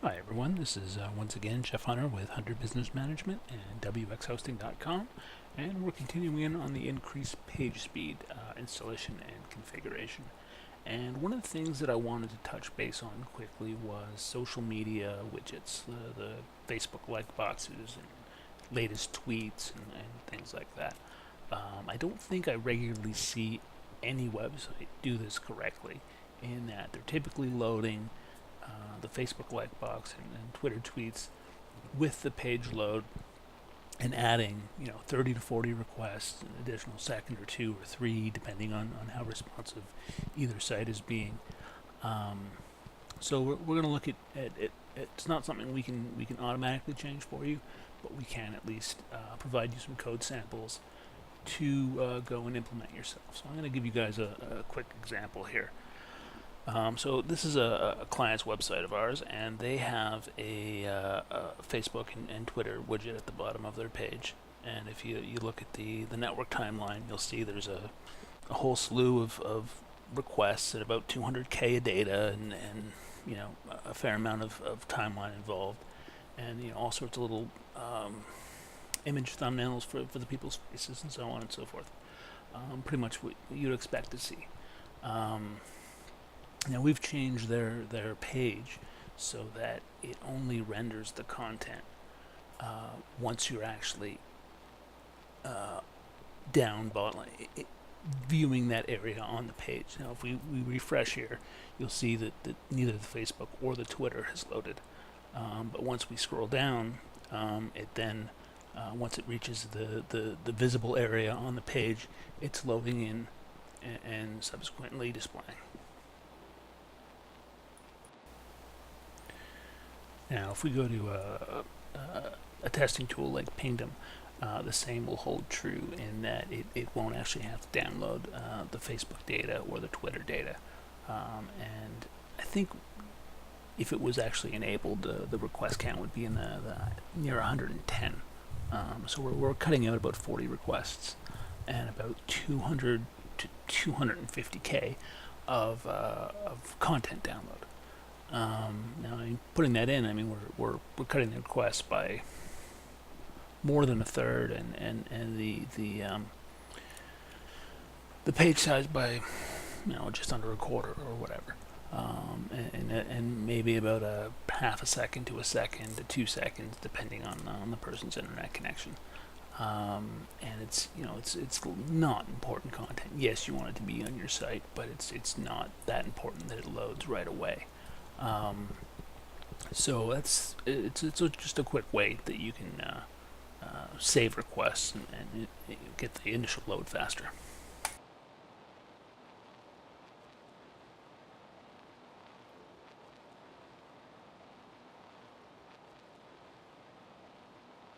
Hi everyone, this is once again Jeff Hunter with Hunter Business Management and wxhosting.com, and we're continuing on the increased page speed installation and configuration. And one of the things that I wanted to touch base on quickly was social media widgets, the Facebook like boxes and latest tweets and things like that. I don't think I regularly see any website do this correctly, in that they're typically loading the Facebook like box and Twitter tweets with the page load and adding 30 to 40 requests, an additional second or two or three depending on how responsive either site is being. So we're going to look at it. It's not something we can automatically change for you, but we can at least provide you some code samples to go and implement yourself. So I'm going to give you guys a quick example here. So this is a client's website of ours, and they have a Facebook and Twitter widget at the bottom of their page. And if you look at the network timeline, you'll see there's a whole slew of requests at about 200K of data, and a fair amount of timeline involved, and all sorts of little image thumbnails for the people's faces and so on and so forth. Pretty much what you'd expect to see. Now we've changed their page so that it only renders the content once you're actually down viewing that area on the page. Now if we refresh here, you'll see that neither the Facebook or the Twitter has loaded. But once we scroll down, it then once it reaches the visible area on the page, it's loading in and subsequently displaying. Now, if we go to a testing tool like Pingdom, the same will hold true in that it won't actually have to download the Facebook data or the Twitter data. And I think if it was actually enabled, the request count would be in the near 110. So we're cutting out about 40 requests and about 200 to 250K of content download. Now, putting that in, I mean, we're cutting the requests by more than a third, and the page size by just under a quarter or whatever, and maybe about a half a second to a second to 2 seconds, depending on the person's internet connection. And it's not important content. Yes, you want it to be on your site, but it's not that important that it loads right away. So it's just a quick way that you can save requests and get the initial load faster.